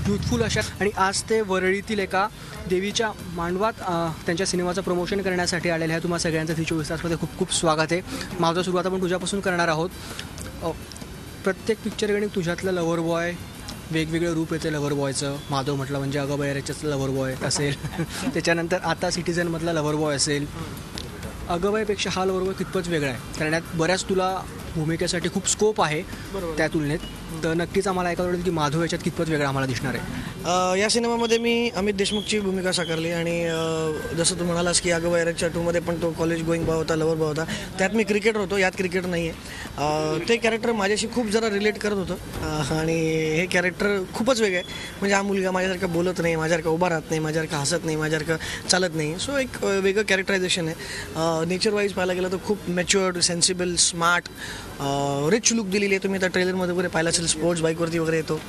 Youthful अशा आणि आज ते वरळीतील एका देवीच्या मांडवात त्यांच्या सिनेमाचं प्रमोशन करण्यासाठी आलेले आहे. तुम्हाला सगळ्यांचं 24 तासमध्ये खूप खूप स्वागत आहे. माझं सुरुवात आपण तुझ्यापासून करणार आहोत. प्रत्येक पिक्चर गणित तुझ्यातलं लवर बॉय वेगवेगळं रूप येते लवर बॉयचं. माधव म्हटलं म्हणजे अगं बयाच्याच लवर बॉय असेल त्याच्यानंतर आता सिटिझनमधला लवर बॉय असेल. अगबाईपेक्षा हा लवर बॉय कितपत वेगळा आहे कारण यात बऱ्याच तुला भूमिकेसाठी खूप स्कोप आहे त्या तुलनेत. तर नक्कीच आम्हाला ऐकायला आवडेल की माधव याच्यात कितपत वेगळा आम्हाला दिसणार आहे. या सिनेमामध्ये मी अमित देशमुखची भूमिका साकारली आणि जसं तू म्हणालास की अगं वैराच्या 2मध्ये पण तो कॉलेज गोईंग भाव होता, लवर भाव होता. त्यात मी क्रिकेटर होतो, यात क्रिकेटर नाही आहे. ते कॅरेक्टर माझ्याशी खूप जरा रिलेट करत होतं आणि हे कॅरेक्टर खूपच वेगळं आहे. म्हणजे हा मुलगा माझ्यासारखं बोलत नाही, माझ्यासारखं उभा राहत नाही, माझ्यासारखं हसत नाही, माझ्यासारखं चालत नाही. सो एक वेगळं कॅरेक्टरायझेशन आहे. नेचर वाईज पाहायला गेलं तर खूप matured, sensible, smart, rich look दिलेली आहे. तुम्ही त्या ट्रेलरमध्ये वगैरे पाहिलं असेल, स्पोर्ट्स बाईकवरती वगैरे येतो.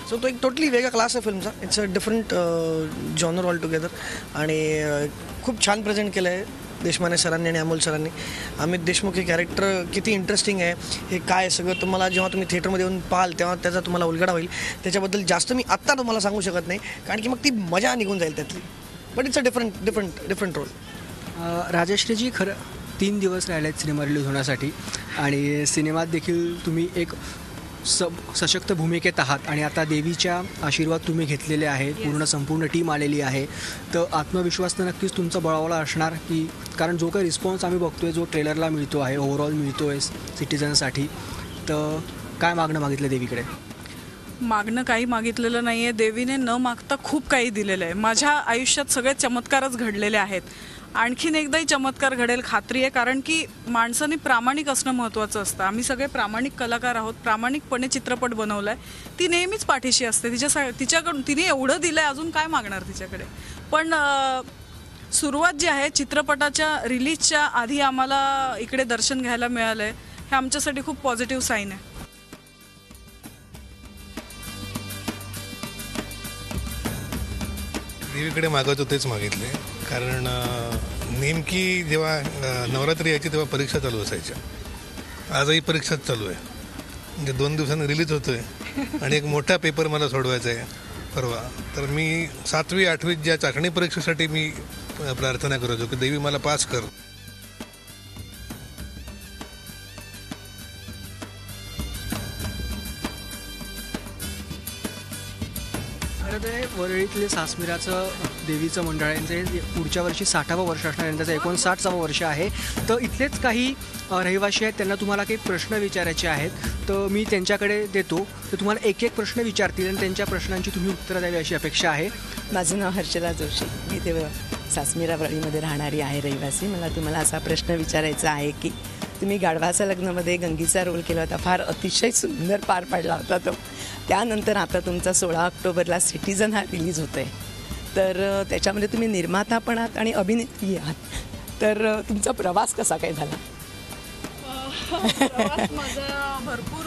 सो तो एक टोटली वेगळा क्लास आहे फिल्मचा. It's a different genre all together आणि खूप छान प्रेझेंट केलं आहे देशमाने सरांनी आणि अमोल सरांनी. अमित देशमुख हे कॅरेक्टर किती इंटरेस्टिंग आहे हे काय सगळं तुम्हाला जेव्हा तुम्ही थिएटरमध्ये येऊन पाहाल तेव्हा त्याचा तुम्हाला उलगडा होईल. त्याच्याबद्दल जास्त मी आत्ता तुम्हाला सांगू शकत नाही कारण की मग ती मजा निघून जाईल त्यातली. But it's a different role. Rajshri ji, खरं 3 दिवस राहिले आहेत सिनेमा रिलीज होण्यासाठी आणि सिनेमात देखील तुम्ही एक सशक्त भूमिकेत आहात आणि आता देवीच्या आशीर्वाद तुम्ही घेतलेले आहेत. संपूर्ण टीम आलेली आहे. तर आत्मविश्वास तर नक्कीच तुमचा बळावला असणार की कारण जो काही रिस्पॉन्स आम्ही बघतोय जो ट्रेलरला मिळतो आहे ओव्हरऑल मिळतो आहे सिटिझनसाठी. तर काय मागणं मागितलं देवीकडे? मागणं काही मागितलेलं नाही आहे. देवीने न मागता खूप काही दिलेलं आहे. माझ्या आयुष्यात सगळे चमत्कारच घडलेले आहेत. आणखीन एकदाही चमत्कार घडेल खात्री आहे कारण की माणसाने प्रामाणिक असणं महत्त्वाचं असतं. आम्ही सगळे प्रामाणिक कलाकार आहोत. प्रामाणिकपणे चित्रपट बनवला आहे. ती नेहमीच पाठीशी असते. तिच्याकडून तिने एवढं दिलं आहे, अजून काय मागणार तिच्याकडे. पण सुरुवात जी आहे चित्रपटाच्या रिलीजच्या आधी आम्हाला इकडे दर्शन घ्यायला मिळालं आहे हे आमच्यासाठी खूप पॉझिटिव्ह साईन आहे. देवीकडे मागवतो तेच मागितले कारण नेमकी जेव्हा नवरात्री यायची तेव्हा परीक्षा चालू असायच्या. आजही परीक्षाच चालू आहे. म्हणजे 2 दिवसांनी रिलीज होतो आहे आणि एक मोठा पेपर मला सोडवायचा आहे परवा. तर मी 7वी 8वी ज्या चाचणी परीक्षेसाठी मी प्रार्थना करतो की देवी मला पास कर. खरं तर वरळीतले सासमिराचं देवीचं मंडळ आहे. पुढच्या वर्षी 60वं वर्ष असणार आहे. त्याचं 59वं वर्ष आहे. तर इथलेच काही रहिवासी आहेत, त्यांना तुम्हाला काही प्रश्न विचारायचे आहेत. तर मी त्यांच्याकडे देतो. तर तुम्हाला एक एक प्रश्न विचारतील आणि त्यांच्या प्रश्नांची तुम्ही उत्तरं द्यावी अशी अपेक्षा आहे. माझं नाव हर्षदा जोशी. मी ते सासमिरा वरळीमध्ये राहणारी आहे रहिवासी. मला तुम्हाला असा प्रश्न विचारायचा आहे की तुम्ही गाढवाच्या लग्नामध्ये गंगीचा रोल केला होता. फार अतिशय सुंदर पार पाडला होता तो. त्यानंतर आता तुमचा 16 ऑक्टोबरला सिटिझन हा रिलीज होतो आहे. तर त्याच्यामध्ये तुम्ही निर्माता पण आहात आणि अभिनेत्री आहात. तर तुमचा प्रवास कसा काय झाला? प्रवास माझा भरपूर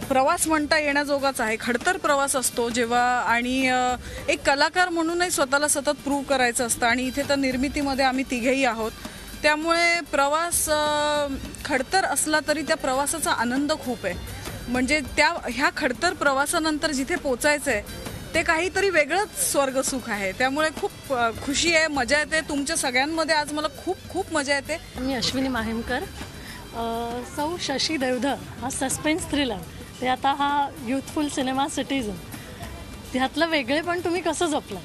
प्रवास म्हणता येण्याजोगाच आहे. खडतर प्रवास असतो जेव्हा आणि एक कलाकार म्हणूनही स्वतःला सतत प्रूव्ह करायचं असतं आणि इथे तर निर्मितीमध्ये आम्ही तिघेही आहोत. त्यामुळे प्रवास खडतर असला तरी त्या प्रवासाचा आनंद खूप आहे. म्हणजे ह्या खडतर प्रवासानंतर जिथे पोचायचं आहे ते काहीतरी वेगळंच स्वर्गसुख आहे. त्यामुळे खूप खुशी आहे, मजा येते. तुमच्या सगळ्यांमध्ये आज मला खूप खूप मजा येते. मी अश्विनी माहेमकर. सौ शशी देवधर हा सस्पेन्स थ्रिलर. ते आता हा युथफुल सिनेमा सिटिझन. त्यातलं वेगळे पण तुम्ही कसं जपलं?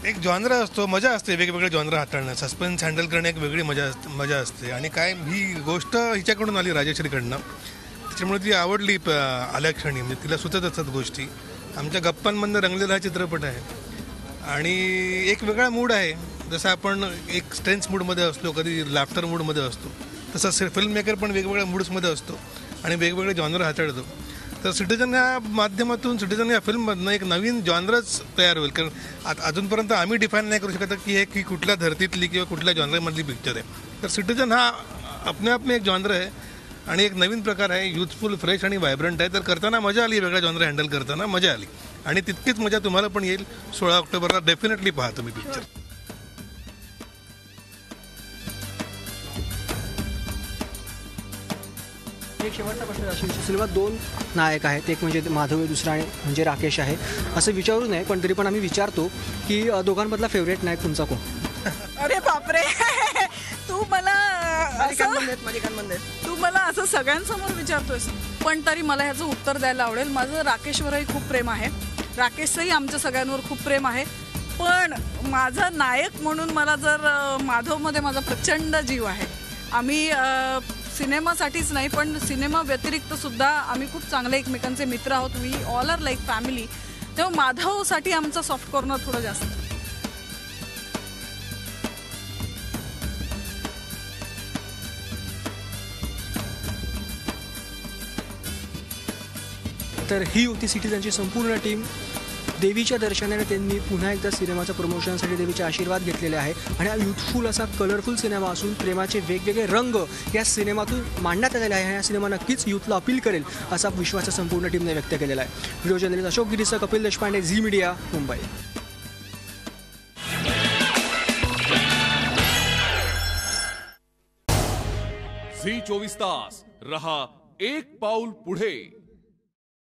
एक जॉनर असतो, मजा असते वेगवेगळे जॉनर हाताळणं. सस्पेन्स हँडल करणं एक वेगळी मजा असते आणि काय ही गोष्ट हिच्याकडून आली राजश्रीकडनं. त्याच्यामुळे ती आवडली आल्या क्षणी. म्हणजे तिला सुचत असतात गोष्टी. आमच्या गप्पांमधनं रंगलेला हा चित्रपट आहे आणि एक वेगळा मूड आहे. जसं आपण एक स्ट्रेन्स मूडमध्ये असतो, कधी लाफ्टर मूडमध्ये असतो, तसं फिल्म मेकर पण वेगवेगळ्या मूड्समध्ये असतो आणि वेगवेगळे जॉनर हाताळतो. तर सिटिझन या माध्यमातून, सिटिझन या फिल्ममधनं एक नवीन जॉनरच तयार होईल. कारण अजूनपर्यंत आम्ही डिफाईन नाही करू शकत की हे की कुठल्या धर्तीतली किंवा कुठल्या जॉनरमधली पिक्चर आहे. तर सिटिझन हा आपल्या आप एक जॉनर आहे आणि एक नवीन प्रकार आहे. युथफुल, फ्रेश आणि व्हायब्रंट आहे. तर करताना मजा आली. वेगळा जॉनर हँडल करताना मजा आली आणि तितकीच मजा तुम्हाला पण येईल. 16 ऑक्टोबरला डेफिनेटली पहा तुम्ही पिक्चर. एक शेवटचा प्रश्न अशी सिनेमात 2 नायक आहेत, एक म्हणजे माधव आहे, दुसरा म्हणजे राकेश आहे. असं विचारू नये, पण तरी पण आम्ही विचारतो की दोघांमधला फेवरेट नायक तुमचा कोण? अरे बापरे तू मला तू मला असं सगळ्यांसमोर विचारतोयस, पण तरी मला ह्याचं उत्तर द्यायला आवडेल. माझं राकेशवरही खूप प्रेम आहे, राकेशचंही आमच्या सगळ्यांवर खूप प्रेम आहे, पण माझा नायक म्हणून मला जर माधवमध्ये माझा प्रचंड जीव आहे. आम्ही सिनेमासाठीच नाही पण सिनेमा व्यतिरिक्त सुद्धा आम्ही खूप चांगले एकमेकांचे मित्र आहोत. We all are like family. तेव्हा माधवसाठी आमचा सॉफ्ट कॉर्नर थोडं जास्त. तर ही होती सिटीजनची संपूर्ण टीम. देवीच्या दर्शनाने त्यांनी पुन्हा एकदा सिनेमाच्या प्रमोशनसाठी देवीचे आशीर्वाद घेतलेले आहे आणि हा युथफुल असा कलरफुल सिनेमा असून प्रेमाचे वेगवेगळे रंग या सिनेमातून मांडण्यात आलेले आहे. आणि हा सिनेमा नक्कीच युथला अपील करेल असा विश्वास संपूर्ण टीमने व्यक्त केलेला आहे. व्हिडिओ जर्नलिस्ट अशोक गिरीसह Kapil Deshpande, Zee media, Mumbai. Zee 24 तास रहा एक पाऊल पुढे.